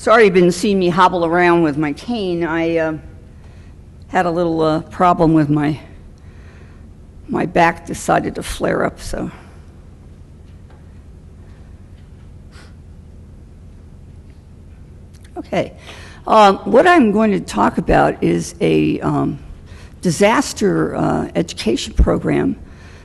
Sorry you've been seeing me hobble around with my cane. I had a little problem with my back decided to flare up, so. Okay, what I'm going to talk about is a disaster education program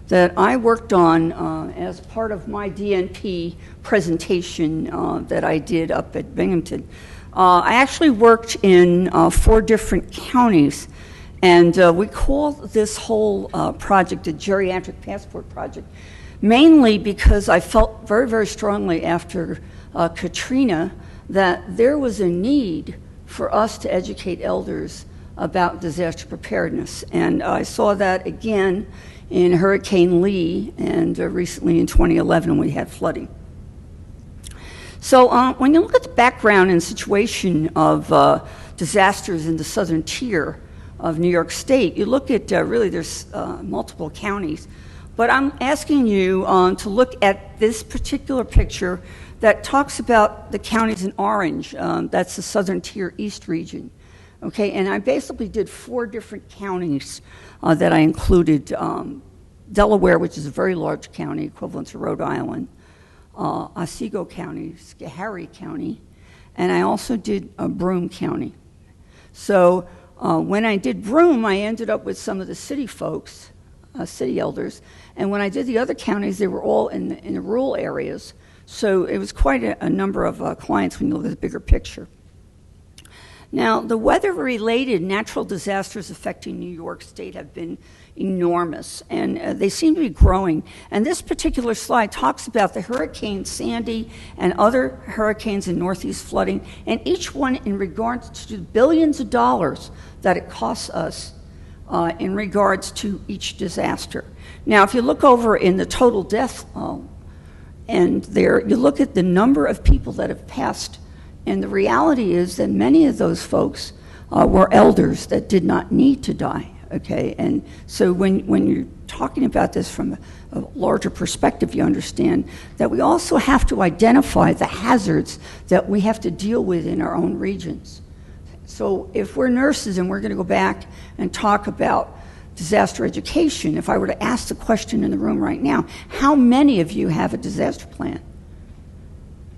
that I worked on as part of my DNP presentation that I did up at Binghamton. I actually worked in 4 different counties, and we call this whole project a Geriatric Passport Project, mainly because I felt very, very strongly after Katrina that there was a need for us to educate elders about disaster preparedness. And I saw that again in Hurricane Lee, and recently in 2011 when we had flooding. So when you look at the background and situation of disasters in the southern tier of New York State, you look at really there's multiple counties, but I'm asking you to look at this particular picture that talks about the counties in orange. That's the southern tier east region. Okay, and I basically did 4 different counties that I included. Delaware, which is a very large county, equivalent to Rhode Island, Otsego County, Schoharie County, and I also did Broome County. So when I did Broome, I ended up with some of the city folks, city elders, and when I did the other counties, they were all in the rural areas. So it was quite a number of clients when you look at the bigger picture. Now, the weather-related natural disasters affecting New York State have been enormous, and they seem to be growing. And this particular slide talks about the Hurricane Sandy and other hurricanes and Northeast flooding, and each one in regards to billions of dollars that it costs us in regards to each disaster. Now, if you look over in the total death, and there you look at the number of people that have passed. And the reality is that many of those folks were elders that did not need to die, okay? And so when you're talking about this from a larger perspective, you understand that we also have to identify the hazards that we have to deal with in our own regions. So if we're nurses and we're gonna go back and talk about disaster education, if I were to ask the question in the room right now, how many of you have a disaster plan?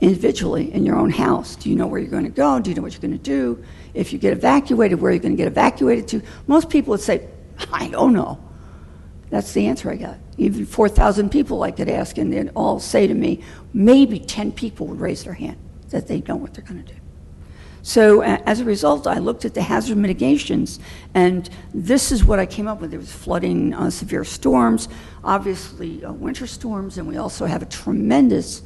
Individually in your own house. Do you know where you're going to go? Do you know what you're going to do? If you get evacuated, where are you going to get evacuated to? Most people would say, I don't know. That's the answer I got. Even 4,000 people I could ask, and they'd all say to me, maybe 10 people would raise their hand that they know what they're going to do. So as a result, I looked at the hazard mitigations, and this is what I came up with. There was flooding, severe storms, obviously winter storms, and we also have a tremendous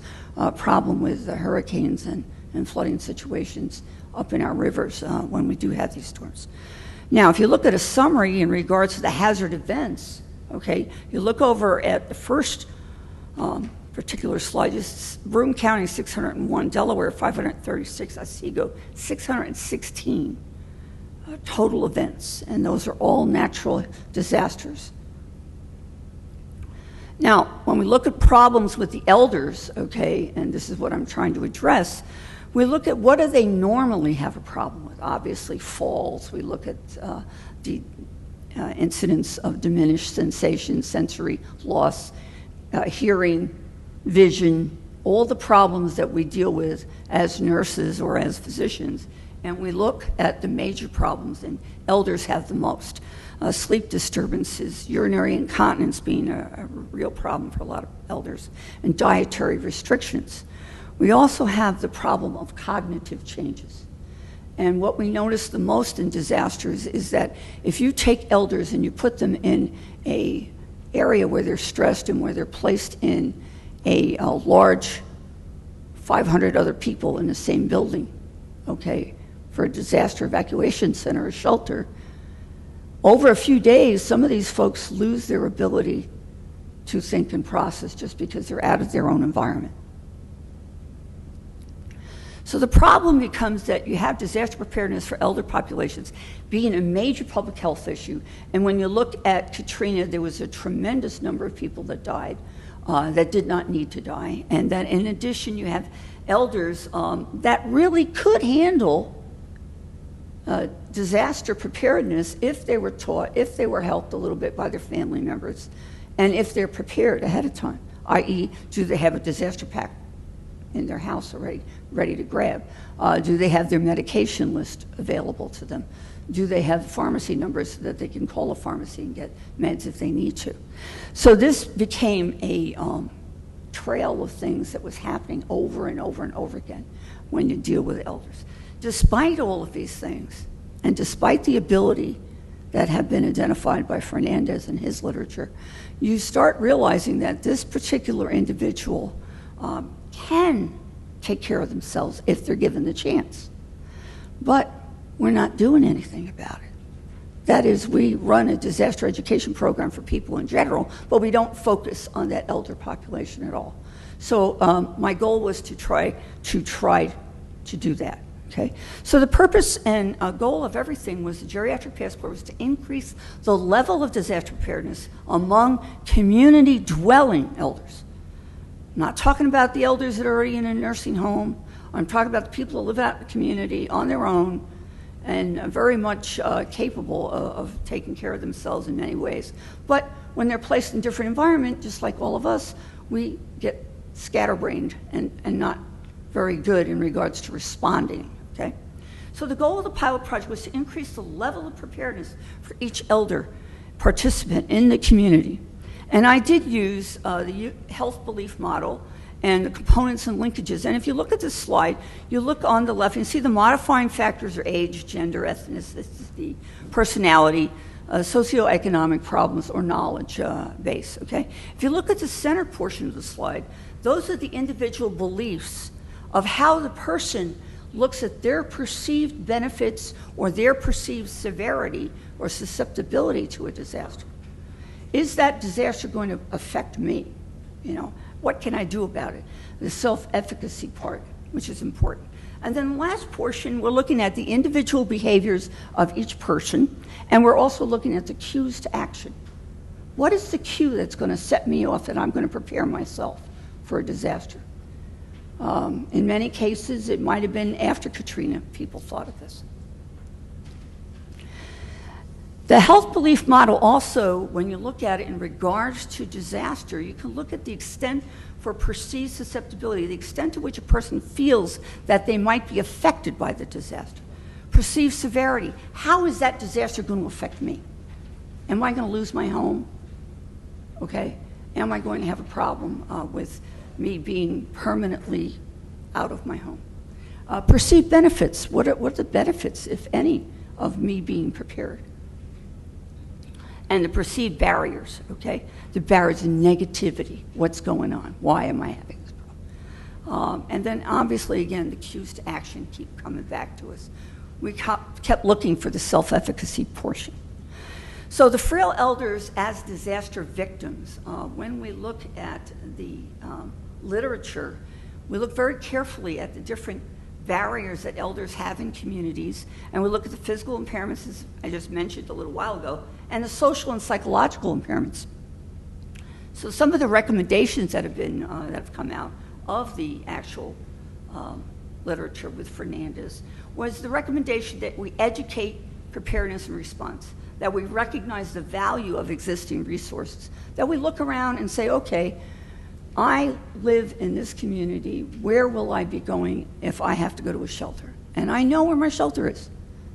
problem with hurricanes and flooding situations up in our rivers when we do have these storms. Now, if you look at a summary in regards to the hazard events, okay, you look over at the first particular slide, just Broome County 601, Delaware 536, Otsego 616 total events, and those are all natural disasters. Now, when we look at problems with the elders, okay, and this is what I'm trying to address, we look at what do they normally have a problem with. Obviously, falls. We look at the incidence of diminished sensation, sensory loss, hearing, vision, all the problems that we deal with as nurses or as physicians, and we look at the major problems, and elders have the most. Sleep disturbances, urinary incontinence being a real problem for a lot of elders, and dietary restrictions. We also have the problem of cognitive changes. And what we notice the most in disasters is that if you take elders and you put them in an area where they're stressed and where they're placed in a large 500 other people in the same building, okay, for a disaster evacuation center or shelter, over a few days, some of these folks lose their ability to think and process just because they're out of their own environment. So the problem becomes that you have disaster preparedness for elder populations being a major public health issue. And when you look at Katrina, there was a tremendous number of people that died that did not need to die. And that in addition, you have elders that really could handle disaster preparedness if they were taught, if they were helped a little bit by their family members, and if they're prepared ahead of time, i.e., do they have a disaster pack in their house already, ready to grab? Do they have their medication list available to them? Do they have pharmacy numbers so that they can call a pharmacy and get meds if they need to? So this became a trail of things that was happening over and over and over again when you deal with elders. Despite all of these things, and despite the ability that have been identified by Fernandez in his literature, you start realizing that this particular individual can take care of themselves if they're given the chance. But we're not doing anything about it. That is, we run a disaster education program for people in general, but we don't focus on that elder population at all. So my goal was to try to do that. Okay, so the purpose and goal of everything was the geriatric passport was to increase the level of disaster preparedness among community dwelling elders. I'm not talking about the elders that are already in a nursing home. I'm talking about the people that live out in the community on their own and very much capable of taking care of themselves in many ways. But when they're placed in different environment, just like all of us, we get scatterbrained and not very good in regards to responding. Okay? So the goal of the pilot project was to increase the level of preparedness for each elder participant in the community. And I did use the health belief model and the components and linkages. And if you look at this slide, you look on the left, and you see the modifying factors are age, gender, ethnicity, personality, socioeconomic problems, or knowledge base, okay? If you look at the center portion of the slide, those are the individual beliefs of how the person looks at their perceived benefits or their perceived severity or susceptibility to a disaster. Is that disaster going to affect me? You know, what can I do about it? The self-efficacy part, which is important. And then the last portion, we're looking at the individual behaviors of each person, and we're also looking at the cues to action. What is the cue that's going to set me off that I'm going to prepare myself for a disaster? In many cases, it might have been after Katrina, people thought of this. The health belief model also, when you look at it in regards to disaster, you can look at the extent for perceived susceptibility, the extent to which a person feels that they might be affected by the disaster. Perceived severity, how is that disaster going to affect me? Am I going to lose my home? Okay, am I going to have a problem with me being permanently out of my home? Perceived benefits, what are the benefits, if any, of me being prepared? And the perceived barriers, okay? The barriers and negativity, what's going on? Why am I having this problem? And then obviously, again, the cues to action keep coming back to us. We kept looking for the self-efficacy portion. So the frail elders as disaster victims, when we look at the literature, we look very carefully at the different barriers that elders have in communities, and we look at the physical impairments, as I just mentioned a little while ago, and the social and psychological impairments. So some of the recommendations that have been that have come out of the actual literature with Fernandez was the recommendation that we educate preparedness and response, that we recognize the value of existing resources, that we look around and say, okay, I live in this community, where will I be going if I have to go to a shelter? And I know where my shelter is.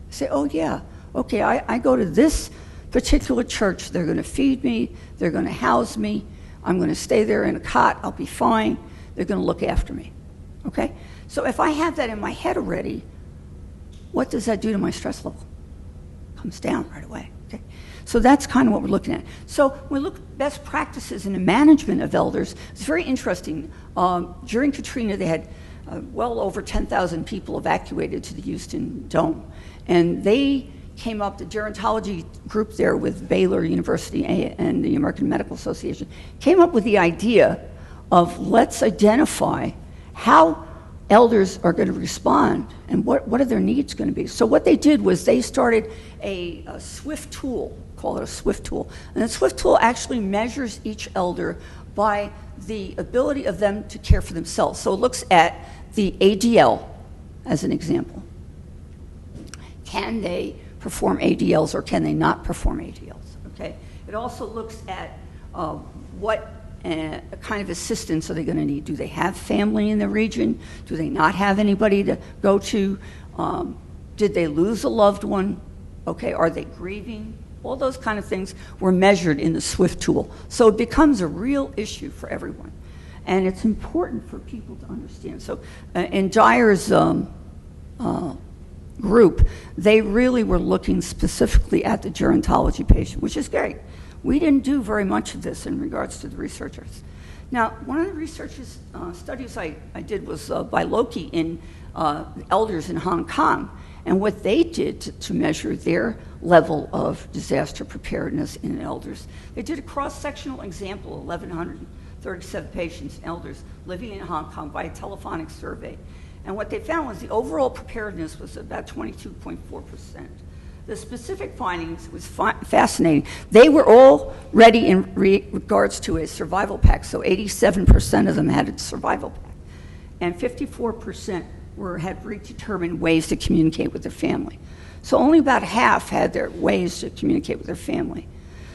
I say, oh yeah, okay, I go to this particular church, they're gonna feed me, they're gonna house me, I'm gonna stay there in a cot, I'll be fine, they're gonna look after me, okay? So if I have that in my head already, what does that do to my stress level? Comes down right away, okay? So that's kind of what we're looking at. So when we look at best practices in the management of elders, it's very interesting. During Katrina, they had well over 10,000 people evacuated to the Houston Dome. And they came up, the gerontology group there with Baylor University and the American Medical Association, came up with the idea of let's identify how elders are going to respond and what are their needs going to be. So what they did was they started a SWIFT tool, call it a SWIFT tool. And the SWIFT tool actually measures each elder by the ability of them to care for themselves. So it looks at the ADL as an example. Can they perform ADLs or can they not perform ADLs? Okay. It also looks at what kind of assistance are they going to need? Do they have family in the region? Do they not have anybody to go to? Did they lose a loved one? Okay, are they grieving? All those kind of things were measured in the SWIFT tool. So it becomes a real issue for everyone. And it's important for people to understand. So in Dyer's group, they really were looking specifically at the gerontology patient, which is great. We didn't do very much of this in regards to the researchers. Now, one of the studies I did was by Loki in elders in Hong Kong, and what they did to measure their level of disaster preparedness in elders. They did a cross-sectional example of 1,137 patients and elders living in Hong Kong by a telephonic survey. And what they found was the overall preparedness was about 22.4%. The specific findings was fascinating. They were all ready in regards to a survival pack, so 87% of them had a survival pack, and 54% had predetermined ways to communicate with their family. So only about half had their ways to communicate with their family.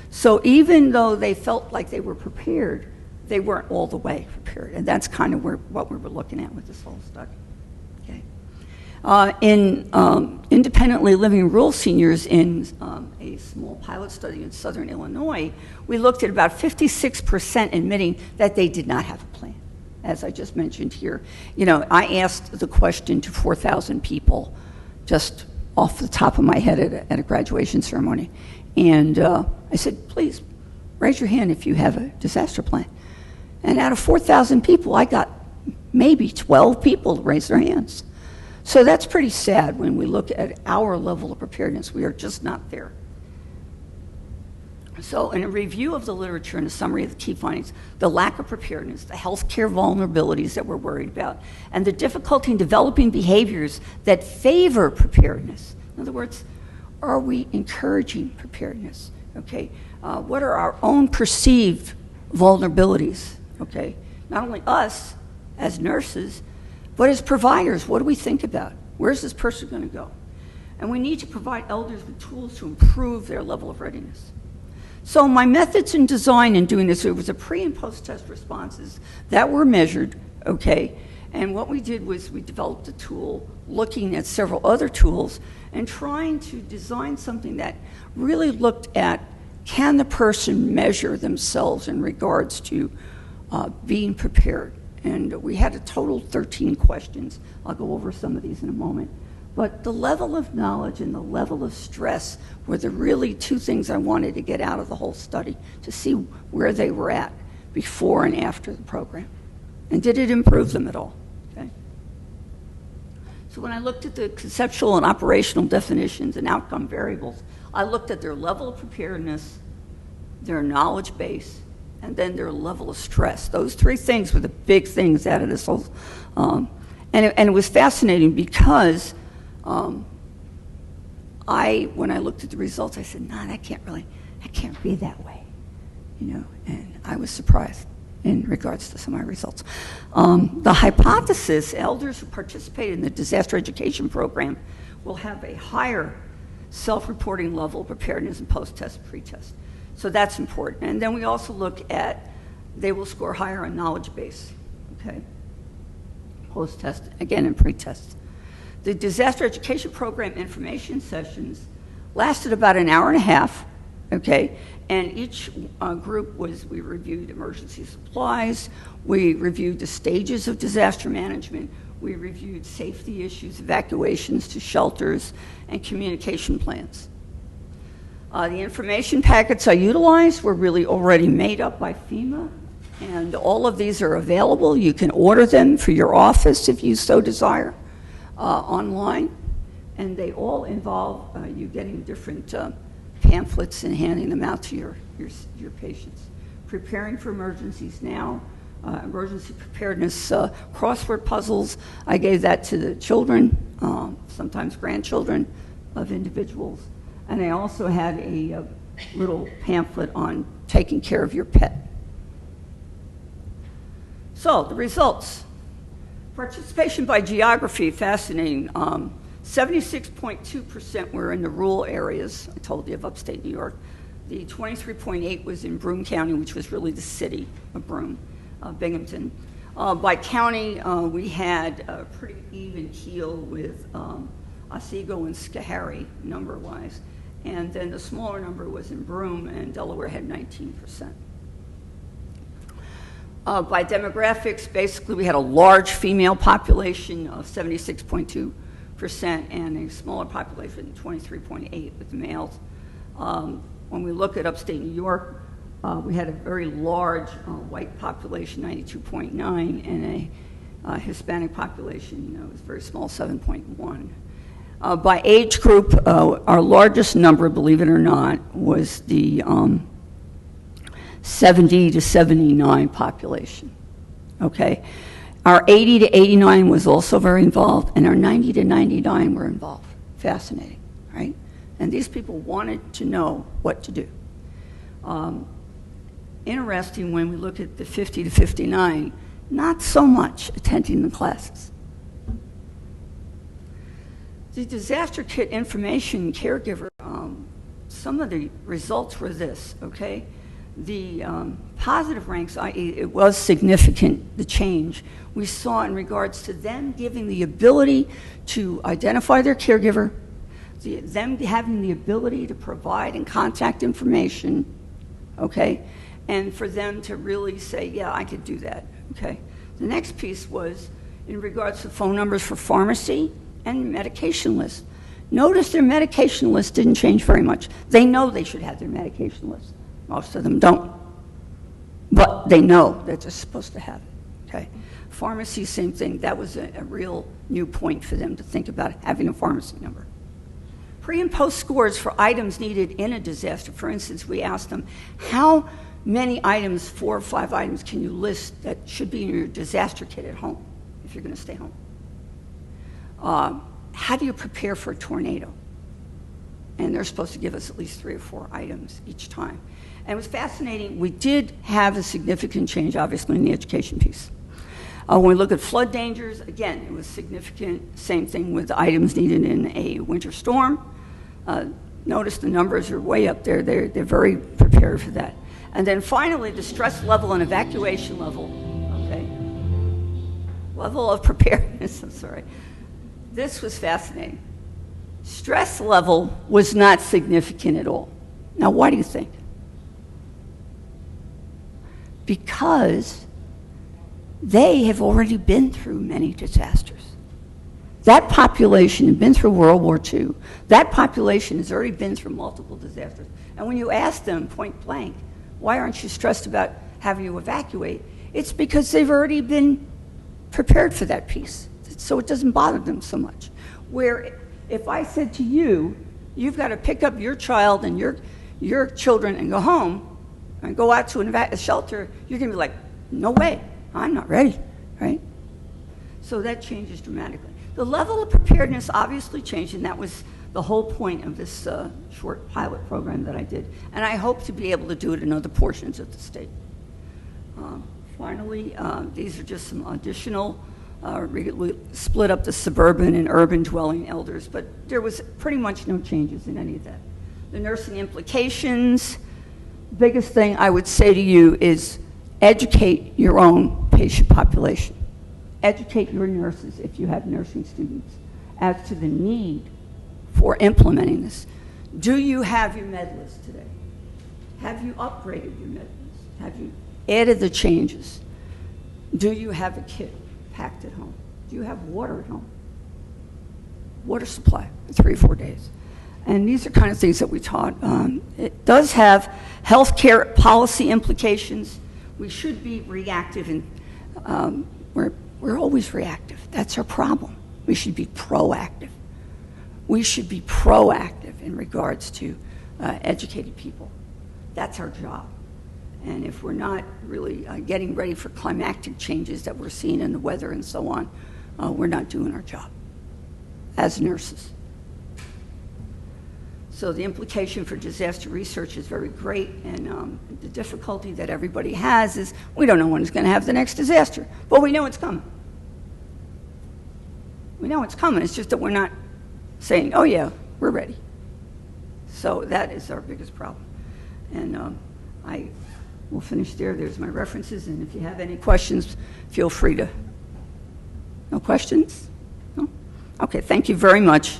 So even though they felt like they were prepared, they weren't all the way prepared, and that's kind of what we were looking at with this whole study. In independently living rural seniors in a small pilot study in southern Illinois, we looked at about 56% admitting that they did not have a plan. As I just mentioned here, I asked the question to 4,000 people just off the top of my head at a graduation ceremony. And I said, please raise your hand if you have a disaster plan. And out of 4,000 people, I got maybe 12 people to raise their hands. So that's pretty sad when we look at our level of preparedness. We are just not there. So in a review of the literature and a summary of the key findings, the lack of preparedness, the healthcare vulnerabilities that we're worried about, and the difficulty in developing behaviors that favor preparedness. In other words, are we encouraging preparedness? Okay, what are our own perceived vulnerabilities? Okay, not only us as nurses, but as providers, what do we think about? Where's this person going to go? And we need to provide elders with tools to improve their level of readiness. So my methods in design in doing this, it was a pre and post-test responses that were measured, okay? And what we did was we developed a tool looking at several other tools and trying to design something that really looked at, can the person measure themselves in regards to being prepared? And we had a total of 13 questions. I'll go over some of these in a moment. But the level of knowledge and the level of stress were the really two things I wanted to get out of the whole study, to see where they were at before and after the program. And did it improve them at all? Okay. So when I looked at the conceptual and operational definitions and outcome variables, I looked at their level of preparedness, their knowledge base, and then their level of stress. Those three things were the big things out of this whole, and it was fascinating because when I looked at the results, I said, nah, that can't be that way, and I was surprised in regards to some of my results. The hypothesis, elders who participate in the disaster education program will have a higher self-reporting level of preparedness in post-test, pre-test. So that's important. And then we also look at, they will score higher on knowledge base, okay? Post-test, again, and pre-test. The disaster education program information sessions lasted about an hour and a half, okay? And each group we reviewed emergency supplies, we reviewed the stages of disaster management, we reviewed safety issues, evacuations to shelters, and communication plans. The information packets I utilized were really already made up by FEMA, and all of these are available. You can order them for your office if you so desire online, and they all involve you getting different pamphlets and handing them out to your patients. Preparing for emergencies now, emergency preparedness crossword puzzles. I gave that to the children, sometimes grandchildren of individuals. And I also had a little pamphlet on taking care of your pet. So the results. Participation by geography, fascinating. 76.2% were in the rural areas, I told you, of upstate New York. The 23.8 was in Broome County, which was really the city of Broome, Binghamton. By county, we had a pretty even keel with Otsego and Schoharie, number-wise. And then the smaller number was in Broome, and Delaware had 19%. By demographics, basically we had a large female population of 76.2% and a smaller population, 23.8 with the males. When we look at upstate New York, we had a very large white population, 92.9, and a Hispanic population, it was very small, 7.1. By age group, our largest number, believe it or not, was the 70 to 79 population, okay? Our 80 to 89 was also very involved, and our 90 to 99 were involved. Fascinating, right? And these people wanted to know what to do. Interesting, when we look at the 50 to 59, not so much attending the classes. The disaster kit information caregiver, some of the results were this, okay? The positive ranks, i.e. it was significant, the change we saw in regards to them giving the ability to identify their caregiver, them having the ability to provide and contact information, okay? And for them to really say, yeah, I could do that, okay? The next piece was in regards to phone numbers for pharmacy and medication lists. Notice their medication list didn't change very much. They know they should have their medication list. Most of them don't, but they know that they're supposed to have it, okay? Pharmacy, same thing. That was a real new point for them to think about having a pharmacy number. Pre and post scores for items needed in a disaster. For instance, we asked them, how many items, 4 or 5 items, can you list that should be in your disaster kit at home if you're gonna stay home? How do you prepare for a tornado? And they're supposed to give us at least 3 or 4 items each time. And it was fascinating. We did have a significant change, obviously, in the education piece. When we look at flood dangers, again, it was significant. Same thing with the items needed in a winter storm. Notice the numbers are way up there. They're very prepared for that. And then finally, the stress level and evacuation level, okay? Level of preparedness, I'm sorry. This was fascinating. Stress level was not significant at all. Now, why do you think? Because they have already been through many disasters. That population had been through World War II. That population has already been through multiple disasters. And when you ask them point blank, why aren't you stressed about having to evacuate? It's because they've already been prepared for that piece. So it doesn't bother them so much. Where if I said to you, you've got to pick up your child and your children and go home and go out to a shelter, you're going to be like, no way, I'm not ready, right? So that changes dramatically. The level of preparedness obviously changed, and that was the whole point of this short pilot program that I did. And I hope to be able to do it in other portions of the state. Finally, these are just some additional, we split up the suburban and urban dwelling elders, but there was pretty much no changes in any of that. The nursing implications, biggest thing I would say to you is educate your own patient population. Educate your nurses, if you have nursing students, as to the need for implementing this. Do you have your med list today? Have you upgraded your med list? Have you added the changes? Do you have a kit packed at home? Do you have water at home? Water supply for 3 or 4 days. And these are kind of things that we taught. It does have healthcare policy implications. We should be reactive, and we're always reactive. That's our problem. We should be proactive. We should be proactive in regards to educating people. That's our job. And if we're not really getting ready for climactic changes that we're seeing in the weather and so on, we're not doing our job as nurses. So the implication for disaster research is very great, and the difficulty that everybody has is we don't know when it's going to have the next disaster, but we know it's coming. We know it's coming. It's just that we're not saying, oh yeah, we're ready. So that is our biggest problem. And I will finish there. There's my references, and if you have any questions, feel free to. No questions? No? Okay, thank you very much.